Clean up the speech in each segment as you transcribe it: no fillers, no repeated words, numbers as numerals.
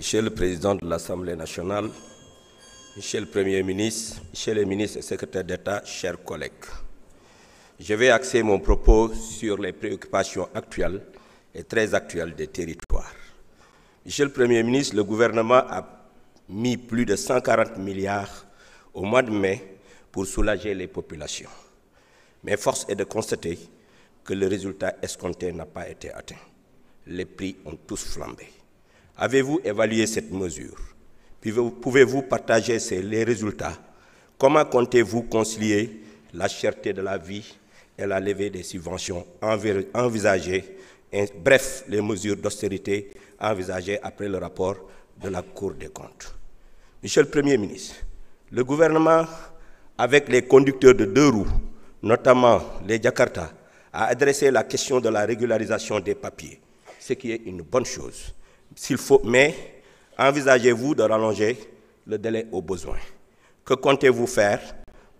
Monsieur le Président de l'Assemblée nationale, Monsieur le Premier ministre, Monsieur le ministre et secrétaire d'État, chers collègues, je vais axer mon propos sur les préoccupations actuelles et très actuelles des territoires. Monsieur le Premier ministre, le gouvernement a mis plus de 140 milliards au mois de mai pour soulager les populations. Mais force est de constater que le résultat escompté n'a pas été atteint. Les prix ont tous flambé. Avez-vous évalué cette mesure? Pouvez-vous partager les résultats? Comment comptez-vous concilier la cherté de la vie et la levée des subventions envisagées, bref, les mesures d'austérité envisagées après le rapport de la Cour des comptes? Monsieur le Premier ministre, le gouvernement, avec les conducteurs de 2 roues, notamment les Jakarta, a adressé la question de la régularisation des papiers, ce qui est une bonne chose. Mais envisagez-vous de rallonger le délai au besoin? Que comptez-vous faire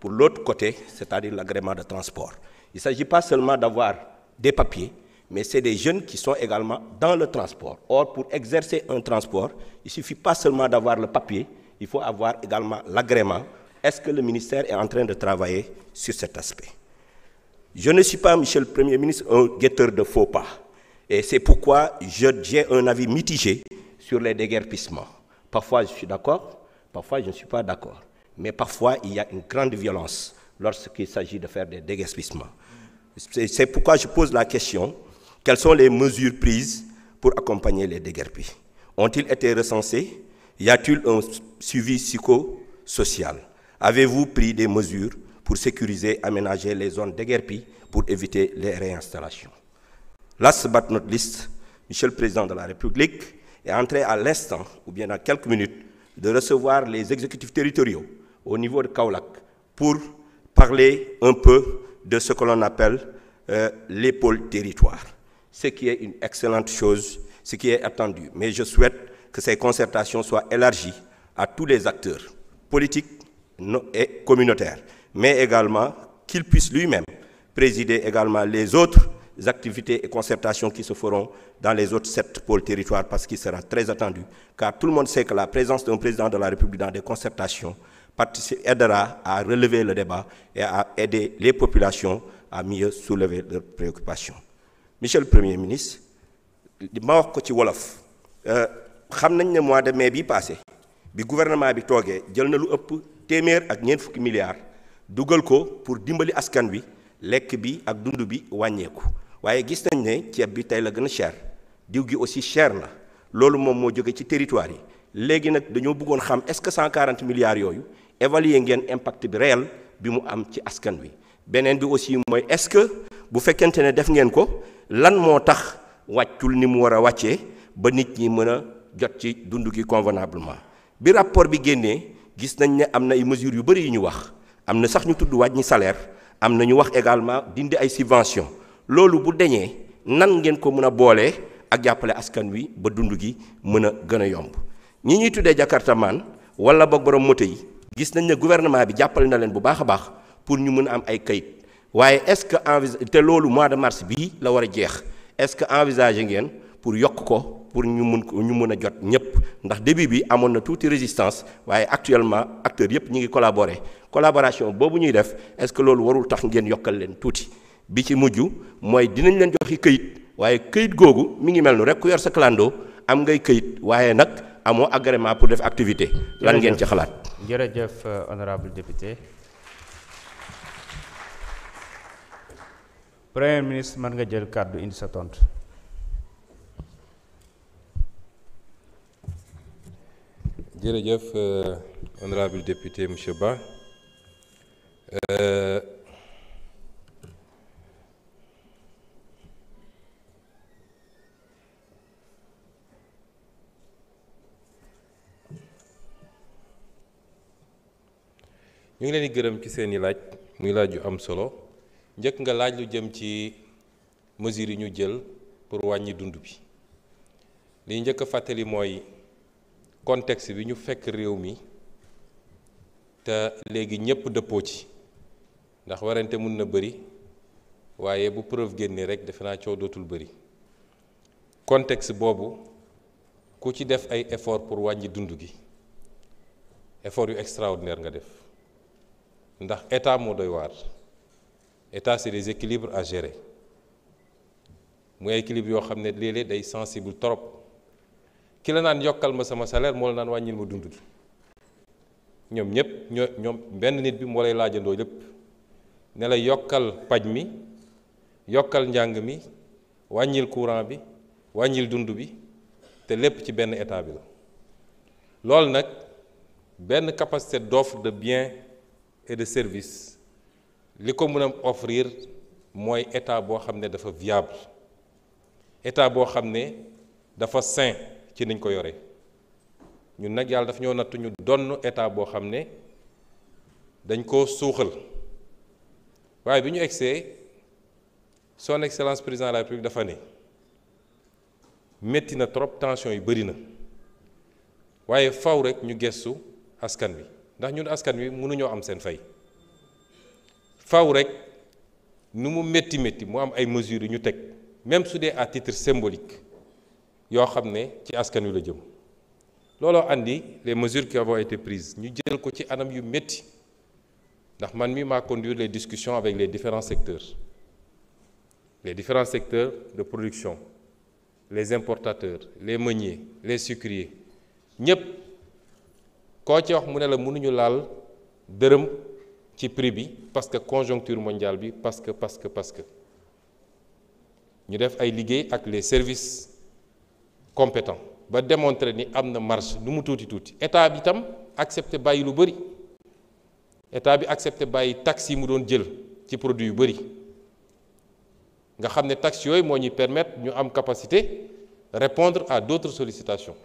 pour l'autre côté, c'est-à-dire l'agrément de transport? Il ne s'agit pas seulement d'avoir des papiers, mais c'est des jeunes qui sont également dans le transport. Or, pour exercer un transport, il ne suffit pas seulement d'avoir le papier, il faut avoir également l'agrément. Est-ce que le ministère est en train de travailler sur cet aspect? Je ne suis pas, Monsieur le Premier ministre, un guetteur de faux pas. Et c'est pourquoi j'ai un avis mitigé sur les déguerpissements. Parfois, je suis d'accord, parfois, je ne suis pas d'accord. Mais parfois, il y a une grande violence lorsqu'il s'agit de faire des déguerpissements. C'est pourquoi je pose la question, quelles sont les mesures prises pour accompagner les déguerpis? Ont-ils été recensés? Y a-t-il un suivi psychosocial? Avez-vous pris des mesures pour sécuriser, aménager les zones déguerpis pour éviter les réinstallations? Last but not least, Monsieur le Président de la République est en train à l'instant, ou bien dans quelques minutes, de recevoir les exécutifs territoriaux au niveau de Kaolack pour parler un peu de ce que l'on appelle les pôles territoires, ce qui est une excellente chose, ce qui est attendu. Mais je souhaite que ces concertations soient élargies à tous les acteurs politiques et communautaires, mais également qu'il puisse lui-même présider également les autres activités et concertations qui se feront dans les autres 7 pôles territoires, parce qu'il sera très attendu, car tout le monde sait que la présence d'un président de la République dans des concertations aidera à relever le débat et à aider les populations à mieux soulever leurs préoccupations. Monsieur le Premier ministre, ma wax ko ci wolof, xam nañ ne mois de mai bi passé bi gouvernement bi toogee jël na lu ëpp téeméer ak ñeent fukki milliards dugal ko pour dimbali askan wi lekk bi ak dund bi wàññeeku. waaye gis nañ ne ceeb bi tey la gën a cher diw gi aussi cher na loolu moom moo jóge ci territoire yi. léegi nag dañoo bëggoon xam est-ce que 140 milliards yooyu évaluer ngeen impact bi réel bi mu am ci askan wi. beneen bi aussi mooy est-ce que bu fekkente ne def ngeen ko lan moo tax wàccul ni mu war a wàccee ba nit ñi mën a jot ci dund gi convenablement. bi rapport bi génnee gis nañ ne am na ay mesures yu bëri yu ñu wax am na sax ñu tudd wàññi salaire am na ñu wax également dindi ay subventions. loolu bu deñee nan ngeen ko mën a boolee ak jàppale askan wi ba dund gi mën a gën a yomb ñi ñuy tuddee jakartamaan wala boog borom moto yi gis nañ ne gouvernement bi jàppale na leen bu baax a baax pour ñu mën a am ay kayit waaye est-ce que te loolu mois de mars bii la war a jeex est-ce que envisagé ngeen pour yokk ko pour ñu mën a jot ñëpp ndax début bi amoon na tuuti résistance waaye actuellement acteurs yëpp ñu ngi collaborer collaboration boobu ñuy def est-ce que loolu warul tax ngeen yokkal leen tuuti. bi ci mujj mooy dinañ leen joxi këyit waaye këyit googu mi ngi mel nu rek ku yor sa clando am ngay këyit waaye nag amoo agrément pour def activité. lan ngeen ci xalaat. jërëjëf honorable député. Premier ministre mën nga jël kàddu indi sa tontu. jërëjëf honorable député monsieur Ba. ñu ngi leen di gërëm ci seeni laaj muy laaj yu am solo njëkk nga laaj lu jëm ci mesures yi ñu jël pour wàññi dund bi li njëkk a fàttali mooy contexte bi ñu fekk réew mi te léegi ñëpp dëppoo ci ndax warante mun na bëri waaye bu preuve génnee rek defe naa coow dootul bëri contexte boobu ku ci def ay effort pour wàññi dund gi effort yu extraordinaire nga def ndax état moo doy waar état c'est des équilibres à gérer muy ay équilibre yoo xam ne léeg-léeg day sensible trop ki la naan yokkal ma sama salaire moo la naan wàññil ma dund gi ñoom ñëpp ñoom benn nit bi moo lay laajandoo lépp ne la yokkal paj mi yokkal njàng mi wàññil courant bi wàññil dund bi te lépp ci benn état bi la loolu nag benn capacité d'offre de biens et de services li ko mën a offrir mooy état boo xam ne dafa viable état boo xam ne dafa sain ci niñ ko yore ñun nag yàlla dafa ñoo nattu ñu donn état boo xam ne dañ koo suuxal waaye bi ñu egsee son excellence président de la république dafa ne métti na trop tension yi bëri na waaye faw rek ñu gestu askan wi ndax ñun askan wi mënuñoo am seen fay faw rek nu mu métti mu am ay mesures yu ñu teg même su dee à titre symbolique yoo xam ne ci askan wi la jëm looloo andi les mesures qui ont été prises ñu jël ko ci anam yu métti ndax man mi maa conduire les discussions avec les différents secteurs de production les importateurs les meuniers les sucriers ñëpp koo ci wax mu ne la mënuñu laal dërëm ci prix bi parce que conjoncture mondiale bi parce que ñu def ay liggéey ak les services compétents ba démontrer ni am na marge nu mu tuuti état bi itam accepté bàyyi lu bëri état bi accepté bàyyi taxes yi mu doon jël ci produit yu bëri nga xam ne taxes yooyu moo ñuy permettre ñu am capacité répondre à d'autres sollicitations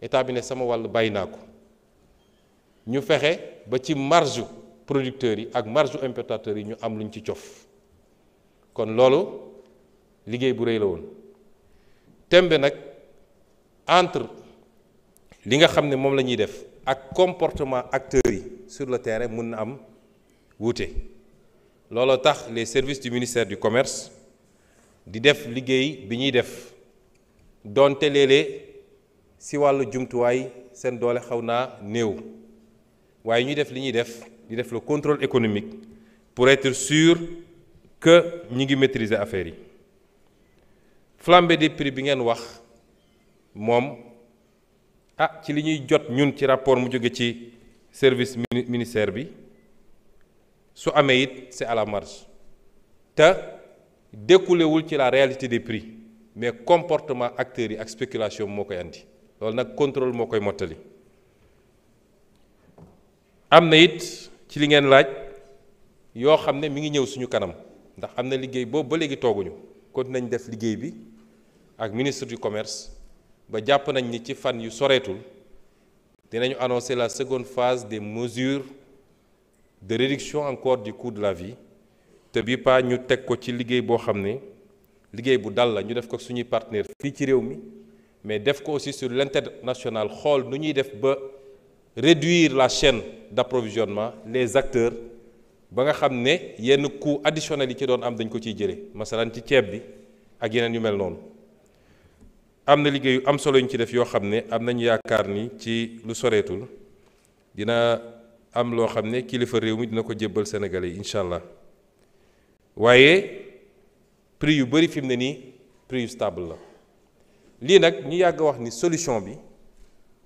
état bi ne sama wàll bàyyi naa ko ñu fexe ba ci marge producteurs yi ak marge importateurs yi ñu am luñ ci cof kon loolu liggéey bu rëy la woon tembe nag entre li nga xam ne moom la ñuy def ak comportement acteurs yi sur le terrain mun na am wuute looloo tax les services du ministère du commerce di def liggéey bi ñuy def doonte léeg-léeg si wàllu jumtuwaay seen doole xaw naa néew waaye ñuy def li ñuy def di def le contrôle économique pour être sûr que ñi ngi maîtriser affaire yi flambée des prix bi ngeen wax moom ci li ñuy jot ñun ci rapport mu jóge ci service ministère bi su amee it c'est à la marge te découlewul ci la réalité des prix mais comportement acteurs yi ak spéculation moo koy andi loolu nag contrôle moo koy mottali am na it ci li ngeen laaj yoo xam ne mi ngi ñëw suñu kanam ndax am na liggéey boobu ba léegi tooguñu kon nañ def liggéey bi ak ministre du commerce ba jàpp nañ ni ci fan yu soreetul dinañu annoncer la seconde phase des mesures de réduction encore du coût de la vie te bii pas ñu teg ko ci liggéey boo xam ne liggéey bu dal la ñu def ko suñuy partenaire fii ci réew mi mais def ko aussi sur l'international xool nu ñuy def ba réduire la chaîne d'approvisionnement les acteurs ba nga xam ne yenn coût additionnels yi ci doon am dañ ko ciy jëlee masalan ci ceeb bi ak yeneen yu mel noonu am na liggéey yu am solo ñu ci def yoo xam ne am nañu yaakaar ni ci lu soreetul dina am loo xam ne kilifa réew mi dina ko jébbal Sénégalais yi incha allah waaye prix yu bëri fi mu ne nii prix yu stable la lii nag ñu yàgg wax ni solution bi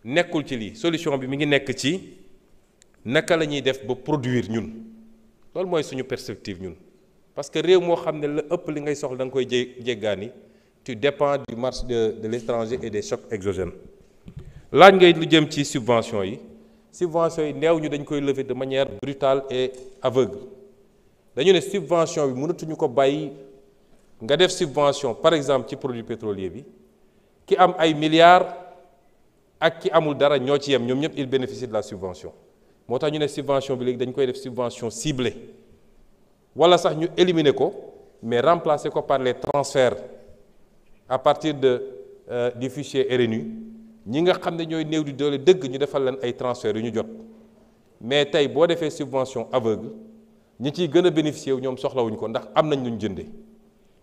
nekkul ci lii solution bi mi ngi nekk ci naka la ñuy def ba produire ñun loolu mooy suñu perspective ñun parce que réew moo xam ne la ëpp li ngay soxla da nga koy jéggaani tu dépends du marché de l'étranger et des chocs exogènes laaj ngay lu jëm ci subvention yi neew ñu dañ koy lever de manière brutale et aveugle dañu ne subvention bi mënatuñu ko bàyyi nga def subvention par exemple ci produit pétrolier bi ki am ay milliards ak ki amul dara ñoo ci yem ñoom ñëpp il bénéficie de la subvention moo tax ñu ne subvention bi léegi dañ koy def subvention ciblée wala sax ñu éliminer ko mais remplacer ko par les transferts à partir du fichier RNU ñi nga xam ne ñooy néew di doole dëgg ñu defal leen ay transferts yu ñu jot mais tey boo defee subvention aveugle ñi ciy gën a bénéficier wu ñoom soxlawuñ ko ndax am nañ lu ñu jëndee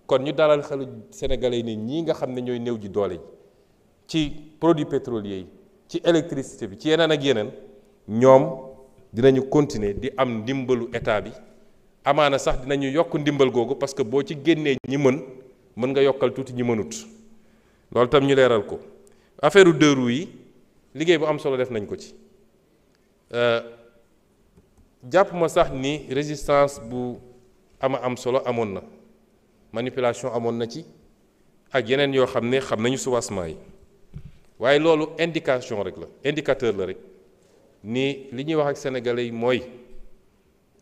kon ñu dalal xelu sénégalais yi ne ñii nga xam ne ñooy néew ji doole ji ci produits pétroliers yi ci électricité bi ci yeneen ak yeneen ñoom dinañu continuer di am ndimbalu état bi amaana sax dinañu yokk ndimbal googu parce que boo ci génnee ñi mën nga yokkal tuuti ñi mënut loolu tam ñu leeral ko affaire deux roues yi liggéey bu am solo def nañ ko ci jàpp ma sax ni résistance bu am solo amoon na manipulation amoon na ci ak yeneen yoo xam ne xam nañu soubassement yi waaye loolu indication rek la indicateur la rek ni li ñuy wax ak sénégalais yi mooy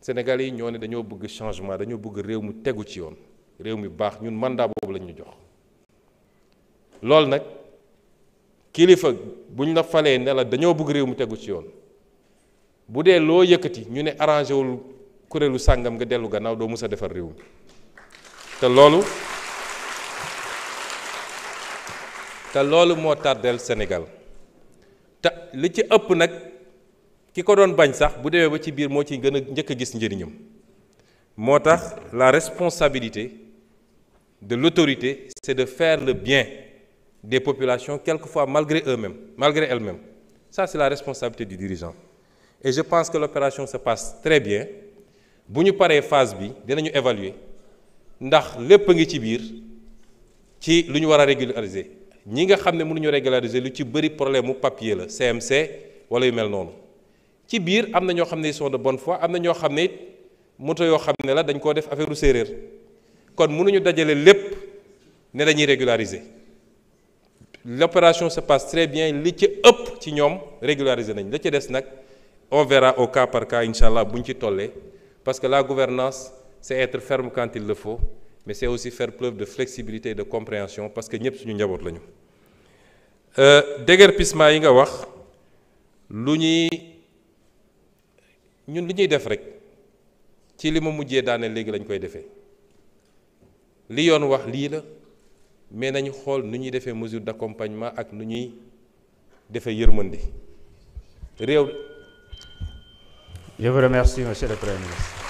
sénégalais yi ñoo ne dañoo bëgg changement dañoo bëgg réew mu tegu ci yoon réew mi baax ñun mandat boobu lañ ñu jox loolu nag kilifa buñ la falee ne la dañoo bëgg réew mu tegu ci yoon bu dee loo yëkkati ñu ne arrangé wul kuréelu sàngam nga dellu gannaaw doo mus a defar réew mi te loolu moo tardeel Sénégal te li ci ëpp nag ki ko doon bañ sax bu demee ba ci biir moo ci gën a njëkk a gis njëriñam moo tax la responsabilité de l'autorité c'est de faire le bien des populations quelquefois malgré elles-mêmes ça c'est la responsabilité du dirigeant et je pense que l'opération se passe très bien bu ñu paree phase bi dinañu évaluer ndax lépp a ngi ci biir ci lu ñu war a régulariser ñi nga xam ne mënuñu régulariser lu ci bëri problème mu papier la CMC wala yu mel noonu ci biir am na ñoo xam ne ils sont de bonne foi am na ñoo xam ne it moto yoo xam ne la dañ koo def affaire u séeréer kon mënuñu dajale lépp ne dañuy régulariser l'opération se passe très bien li ci ëpp ci ñoom régulariser nañ la ci des nag on verra au cas par cas incha allah buñ ci tollee parce que la gouvernance c'est être ferme quand il le faut mais c'est aussi faire preuve de flexibilité et de compréhension parce que ñëpp suñu njaboot lañu déguerpissement yi nga wax ñun li ñuy def rek ci li ma mujjee daane léegi lañ koy defee li yoon wax lii la mais nañu xool nu ñuy defee mesure d'accompagnement ak nu ñuy defee yërmande réew. Je vous remercie, Monsieur le Premier ministre.